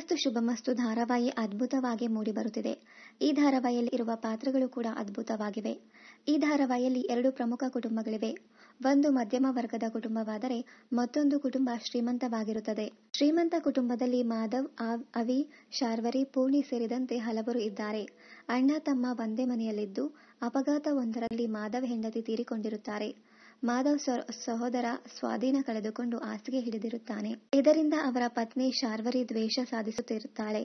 ಶ್ರೀರಸ್ತು ಶುಭಮಸ್ತು ಧಾರಾವಾಹಿ ಅದ್ಭುತವಾಗಿ ಮೂಡಿಬರುತ್ತಿದೆ. ಈ ಧಾರಾವಾಹಿಯಲ್ಲಿ ಇರುವ ಪಾತ್ರಗಳು ಕೂಡ ಅದ್ಭುತವಾಗಿವೆ. ಈ ಧಾರಾವಾಹಿಯಲ್ಲಿ 2 ಪ್ರಮುಖ ಕುಟುಂಬಗಳಿವೆ. ಒಂದು ಮಧ್ಯಮ ವರ್ಗದ ಕುಟುಂಬವಾದರೆ ಮತ್ತೊಂದು ಕುಟುಂಬ ಶ್ರೀಮಂತವಾಗಿರುತ್ತದೆ. ಶ್ರೀಮಂತ ಕುಟುಂಬದಲ್ಲಿ ಮಾಧವ್, ಅವಿ, ಶಾರ್ವರಿ, ಪೂರ್ಣಿ ಸೇರಿದಂತೆ ಹಲವರು ಇದ್ದಾರೆ. ಅಣ್ಣ ತಮ್ಮ ಒಂದೇ ಮನೆಯಲ್ಲಿದ್ದು ಅಪಘಾತವೊಂದರಲ್ಲಿ ಮಾಧವ್ ಹೆಂಡತಿ ತೀರಿಕೊಂಡಿರುತ್ತಾರೆ. ಮಾಧವ್ ಸಹೋದರ ಸ್ವಾಧೀನ ಕಳೆದುಕೊಂಡು ಹಾಸಿಗೆ ಹಿಡಿದಿರುತ್ತಾನೆ. ಇದರಿಂದ ಅವರ ಪತ್ನಿ ಶಾರ್ವರಿ ದ್ವೇಷ ಸಾಧಿಸುತ್ತಿರುತ್ತಾಳೆ.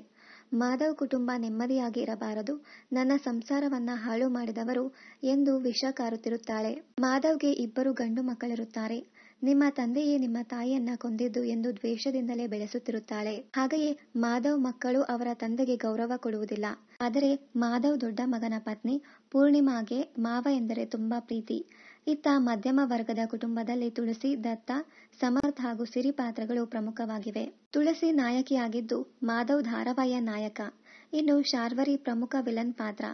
ಮಾಧವ್ ಕುಟುಂಬ ನೆಮ್ಮದಿಯಾಗಿ ಇರಬಾರದು, ನನ್ನ ಸಂಸಾರವನ್ನ ಹಾಳು ಮಾಡಿದವರು ಎಂದು ವಿಷ ಕಾರುತ್ತಿರುತ್ತಾಳೆ. ಮಾಧವ್ಗೆ 2 ಗಂಡು ಮಕ್ಕಳಿರುತ್ತಾರೆ. ನಿಮ್ಮ ತಂದೆಯೇ ನಿಮ್ಮ ತಾಯಿಯನ್ನ ಕೊಂದಿದ್ದು ಎಂದು ದ್ವೇಷದಿಂದಲೇ ಬೆಳೆಸುತ್ತಿರುತ್ತಾಳೆ. ಹಾಗೆಯೇ ಮಾಧವ್ ಮಕ್ಕಳು ಅವರ ತಂದೆಗೆ ಗೌರವ ಕೊಡುವುದಿಲ್ಲ. ಆದರೆ ಮಾಧವ್ ದೊಡ್ಡ ಮಗನ ಪತ್ನಿ ಪೂರ್ಣಿಮಾಗೆ ಮಾವ ಎಂದರೆ ತುಂಬಾ ಪ್ರೀತಿ. ಇತ್ತ ಮಧ್ಯಮ ವರ್ಗದ ಕುಟುಂಬದಲ್ಲಿ ತುಳಸಿ, ದತ್ತ, ಸಮರ್ಥ್ ಹಾಗೂ ಸಿರಿ ಪಾತ್ರಗಳು ಪ್ರಮುಖವಾಗಿವೆ. ತುಳಸಿ ನಾಯಕಿಯಾಗಿದ್ದು ಮಾಧವ್ ಧಾರಾವಾಹಿಯ ನಾಯಕ. ಇನ್ನು ಶಾರ್ವರಿ ಪ್ರಮುಖ ವಿಲನ್ ಪಾತ್ರ.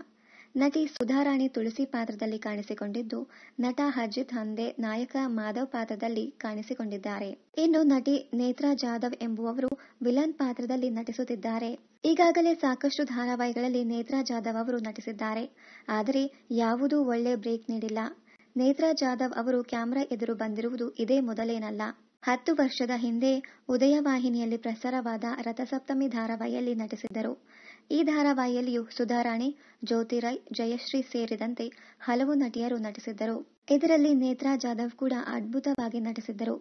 ನಟಿ ಸುಧಾರಾಣಿ ತುಳಸಿ ಪಾತ್ರದಲ್ಲಿ ಕಾಣಿಸಿಕೊಂಡಿದ್ದು, ನಟ ಅಜಿತ್ ಹಂದೆ ನಾಯಕ ಮಾಧವ್ ಪಾತ್ರದಲ್ಲಿ ಕಾಣಿಸಿಕೊಂಡಿದ್ದಾರೆ. ಇನ್ನು ನಟಿ ನೇತ್ರಾ ಜಾಧವ್ ಎಂಬುವವರು ವಿಲನ್ ಪಾತ್ರದಲ್ಲಿ ನಟಿಸುತ್ತಿದ್ದಾರೆ. ಈಗಾಗಲೇ ಸಾಕಷ್ಟು ಧಾರಾವಾಹಿಗಳಲ್ಲಿ ನೇತ್ರಾ ಜಾಧವ್ ಅವರು ನಟಿಸಿದ್ದಾರೆ. ಆದರೆ ಯಾವುದೂ ಒಳ್ಳೆ ಬ್ರೇಕ್ ನೀಡಿಲ್ಲ. ನೇತ್ರಾ ಜಾಧವ್ ಅವರು ಕ್ಯಾಮೆರಾ ಎದುರು ಬಂದಿರುವುದು ಇದೇ ಮೊದಲೇನಲ್ಲ. 10 ವರ್ಷದ ಹಿಂದೆ ಉದಯವಾಹಿನಿಯಲ್ಲಿ ಪ್ರಸಾರವಾದ ರಥಸಪ್ತಮಿ ಧಾರಾವಾಹಿಯಲ್ಲಿ ನಟಿಸಿದ್ದರು. ಈ ಧಾರಾವಾಹಿಯಲ್ಲಿಯೂ ಸುಧಾರಾಣಿ, ಜ್ಯೋತಿ ರೈ, ಜಯಶ್ರೀ ಸೇರಿದಂತೆ ಹಲವು ನಟಿಯರು ನಟಿಸಿದ್ದರು. ಇದರಲ್ಲಿ ನೇತ್ರಾ ಜಾಧವ್ ಕೂಡ ಅದ್ಭುತವಾಗಿ ನಟಿಸಿದ್ದರು.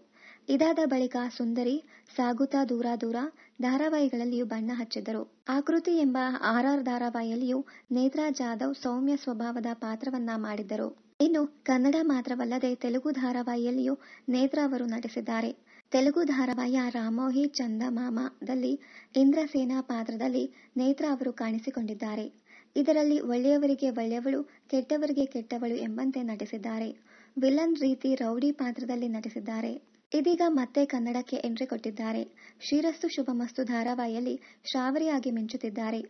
ಇದಾದ ಬಳಿಕ ಸುಂದರಿ, ಸಾಗುತ್ತಾ ದೂರ ದೂರ ಧಾರಾವಾಹಿಗಳಲ್ಲಿಯೂ ಬಣ್ಣ ಹಚ್ಚಿದ್ದರು. ಆಕೃತಿ ಎಂಬ ಆರ್ಆರ್ ಧಾರಾವಾಹಿಯಲ್ಲಿಯೂ ನೇತ್ರಾ ಜಾಧವ್ ಸೌಮ್ಯ ಸ್ವಭಾವದ ಪಾತ್ರವನ್ನ ಮಾಡಿದ್ದರು. ಇನ್ನು ಕನ್ನಡ ಮಾತ್ರವಲ್ಲದೆ ತೆಲುಗು ಧಾರಾವಾಹಿಯಲ್ಲಿಯೂ ನೇತ್ರಾ ಅವರು ನಟಿಸಿದ್ದಾರೆ. ತೆಲುಗು ಧಾರಾವಾಹಿಯ ರಾಮೋಹಿ ಚಂದಮಾಮದಲ್ಲಿ ಇಂದ್ರಸೇನಾ ಪಾತ್ರದಲ್ಲಿ ನೇತ್ರಾ ಅವರು ಕಾಣಿಸಿಕೊಂಡಿದ್ದಾರೆ. ಇದರಲ್ಲಿ ಒಳ್ಳೆಯವರಿಗೆ ಒಳ್ಳೆಯವಳು, ಕೆಟ್ಟವರಿಗೆ ಕೆಟ್ಟವಳು ಎಂಬಂತೆ ನಟಿಸಿದ್ದಾರೆ. ವಿಲನ್ ರೀತಿ ರೌಡಿ ಪಾತ್ರದಲ್ಲಿ ನಟಿಸಿದ್ದಾರೆ. ಇದೀಗ ಮತ್ತೆ ಕನ್ನಡಕ್ಕೆ ಎಂಟ್ರಿ ಕೊಟ್ಟಿದ್ದಾರೆ. ಶ್ರೀರಸ್ತು ಶುಭಮಸ್ತು ಧಾರಾವಾಹಿಯಲ್ಲಿ ಶ್ರಾವರಿಯಾಗಿ ಮಿಂಚುತ್ತಿದ್ದಾರೆ.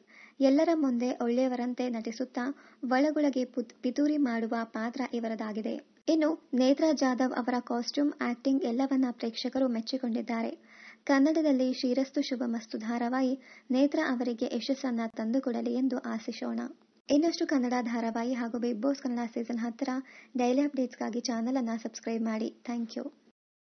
ಎಲ್ಲರ ಮುಂದೆ ಒಳ್ಳೆಯವರಂತೆ ನಟಿಸುತ್ತಾ ಒಳಗೊಳಗೆ ಪಿತೂರಿ ಮಾಡುವ ಪಾತ್ರ ಇವರದಾಗಿದೆ. ಇನ್ನು ನೇತ್ರಾ ಜಾಧವ್ ಅವರ ಕಾಸ್ಟ್ಯೂಮ್, ಆಕ್ಟಿಂಗ್ ಎಲ್ಲವನ್ನ ಪ್ರೇಕ್ಷಕರು ಮೆಚ್ಚಿಕೊಂಡಿದ್ದಾರೆ. ಕನ್ನಡದಲ್ಲಿ ಶ್ರೀರಸ್ತು ಶುಭಮಸ್ತು ಧಾರಾವಾಹಿ ನೇತ್ರಾ ಅವರಿಗೆ ಯಶಸ್ಸನ್ನ ತಂದುಕೊಡಲಿ ಎಂದು ಆಶಿಸೋಣ. ಇನ್ನಷ್ಟು ಕನ್ನಡ ಧಾರಾವಾಹಿ ಹಾಗೂ ಬಿಗ್ ಬಾಸ್ ಕನ್ನಡ ಸೀಸನ್ 10ರ ಡೈಲಿ ಅಪ್ಡೇಟ್ಸ್ಗಾಗಿ ಚಾನೆಲ್ ಅನ್ನ ಸಬ್ಸ್ಕ್ರೈಬ್ ಮಾಡಿ. Thank you.